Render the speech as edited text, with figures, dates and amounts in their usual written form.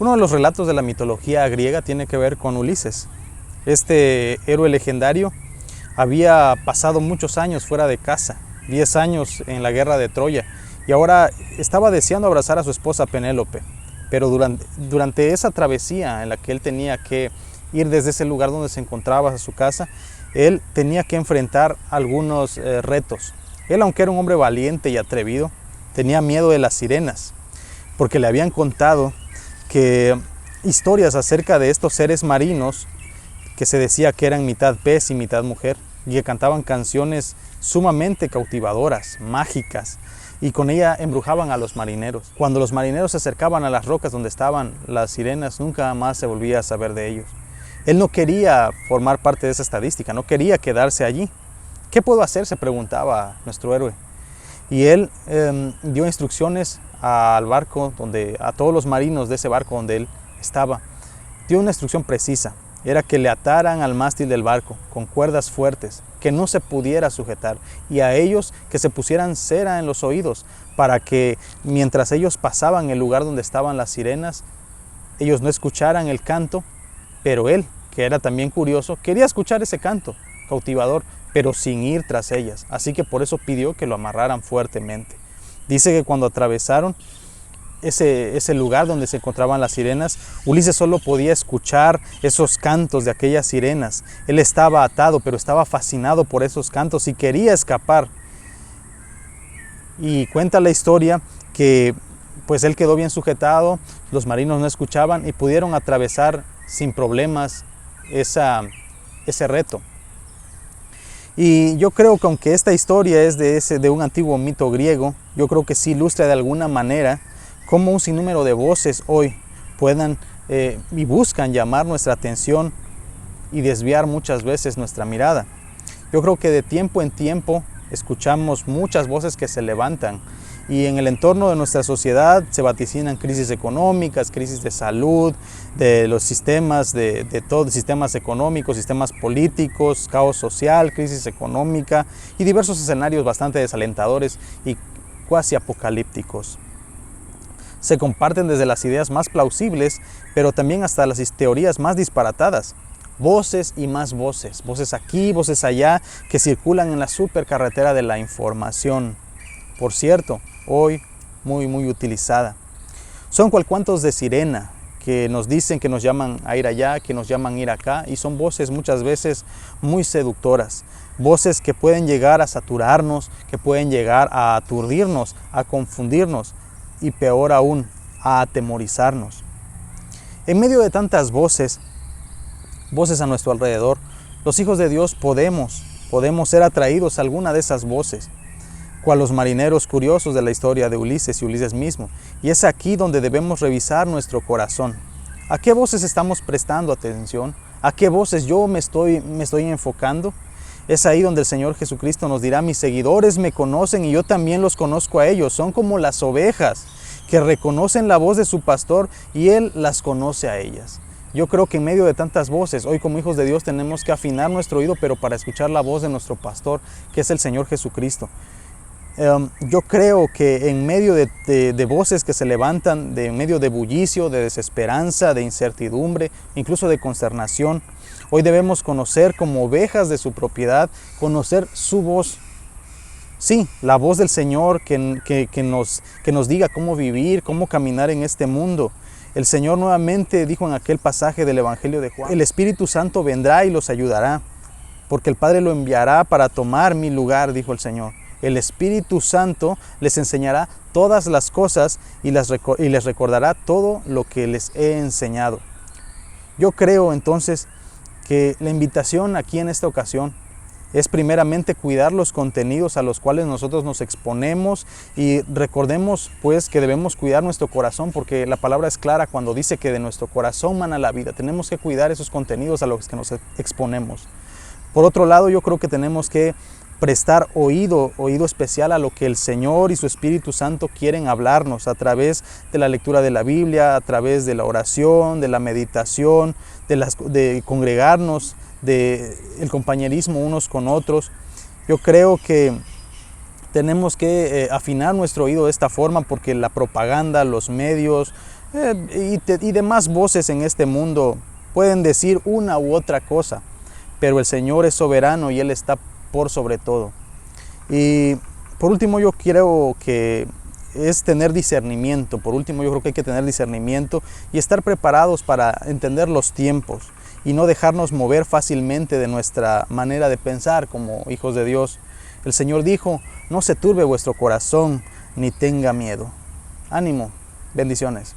Uno de los relatos de la mitología griega tiene que ver con Ulises. Este héroe legendario había pasado muchos años fuera de casa, 10 años en la guerra de Troya, y ahora estaba deseando abrazar a su esposa Penélope. Pero durante esa travesía en la que él tenía que ir desde ese lugar donde se encontraba a su casa, él tenía que enfrentar algunos retos. Él, aunque era un hombre valiente y atrevido, tenía miedo de las sirenas, porque le habían contado que historias acerca de estos seres marinos que se decía que eran mitad pez y mitad mujer, y que cantaban canciones sumamente cautivadoras, mágicas, y con ella embrujaban a los marineros. Cuando los marineros se acercaban a las rocas donde estaban las sirenas, nunca más se volvía a saber de ellos. Él no quería formar parte de esa estadística, no quería quedarse allí. ¿Qué puedo hacer?, se preguntaba nuestro héroe. Y él dio instrucciones al barco, a todos los marinos de ese barco donde él estaba. Dio una instrucción precisa, era que le ataran al mástil del barco con cuerdas fuertes, que no se pudiera sujetar, y a ellos que se pusieran cera en los oídos, para que mientras ellos pasaban el lugar donde estaban las sirenas, ellos no escucharan el canto, pero él, que era también curioso, quería escuchar ese canto cautivador, pero sin ir tras ellas. Así que por eso pidió que lo amarraran fuertemente. Dice que cuando atravesaron ese lugar donde se encontraban las sirenas, Ulises solo podía escuchar esos cantos de aquellas sirenas. Él estaba atado, pero estaba fascinado por esos cantos y quería escapar. Y cuenta la historia que pues él quedó bien sujetado, los marinos no escuchaban y pudieron atravesar sin problemas ese reto. Y yo creo que aunque esta historia es de un antiguo mito griego, yo creo que sí ilustra de alguna manera cómo un sinnúmero de voces hoy puedan y buscan llamar nuestra atención y desviar muchas veces nuestra mirada. Yo creo que de tiempo en tiempo escuchamos muchas voces que se levantan y en el entorno de nuestra sociedad se vaticinan crisis económicas, crisis de salud, de los sistemas, de todos sistemas económicos, sistemas políticos, caos social, crisis económica y diversos escenarios bastante desalentadores y cuasi apocalípticos. Se comparten desde las ideas más plausibles, pero también hasta las teorías más disparatadas. Voces y más voces, voces aquí, voces allá, que circulan en la supercarretera de la información. Por cierto, hoy muy utilizada. Son cual cuantos de sirena que nos dicen que nos llaman a ir allá, que nos llaman a ir acá, y son voces muchas veces muy seductoras. Voces que pueden llegar a saturarnos, que pueden llegar a aturdirnos, a confundirnos y peor aún, a atemorizarnos. En medio de tantas voces a nuestro alrededor, los hijos de Dios podemos ser atraídos a alguna de esas voces, cual los marineros curiosos de la historia de Ulises y Ulises mismo. Y es aquí donde debemos revisar nuestro corazón. ¿A qué voces estamos prestando atención? ¿A qué voces yo me estoy enfocando? Es ahí donde el Señor Jesucristo nos dirá: mis seguidores me conocen y yo también los conozco a ellos. Son como las ovejas que reconocen la voz de su pastor y Él las conoce a ellas. Yo creo que en medio de tantas voces, hoy como hijos de Dios tenemos que afinar nuestro oído, pero para escuchar la voz de nuestro pastor, que es el Señor Jesucristo. Yo creo que en medio de voces que se levantan, en medio de bullicio, de desesperanza, de incertidumbre, incluso de consternación, hoy debemos conocer como ovejas de su propiedad, conocer su voz. Sí, la voz del Señor que nos diga cómo vivir, cómo caminar en este mundo. El Señor nuevamente dijo en aquel pasaje del Evangelio de Juan: el Espíritu Santo vendrá y los ayudará, porque el Padre lo enviará para tomar mi lugar, dijo el Señor. El Espíritu Santo les enseñará todas las cosas y les recordará todo lo que les he enseñado. Yo creo entonces que la invitación aquí en esta ocasión es primeramente cuidar los contenidos a los cuales nosotros nos exponemos, y recordemos pues que debemos cuidar nuestro corazón, porque la palabra es clara cuando dice que de nuestro corazón mana la vida. Tenemos que cuidar esos contenidos a los que nos exponemos. Por otro lado, yo creo que tenemos que prestar oído especial a lo que el Señor y su Espíritu Santo quieren hablarnos a través de la lectura de la Biblia, a través de la oración, de la meditación, de congregarnos, del compañerismo unos con otros. Yo creo que tenemos que afinar nuestro oído de esta forma, porque la propaganda, los medios, y demás voces en este mundo pueden decir una u otra cosa, pero el Señor es soberano y Él está por sobre todo. Y por último yo creo que es tener discernimiento. Por último yo creo que hay que tener discernimiento y estar preparados para entender los tiempos y no dejarnos mover fácilmente de nuestra manera de pensar como hijos de Dios. El Señor dijo: no se turbe vuestro corazón ni tenga miedo. Ánimo, bendiciones.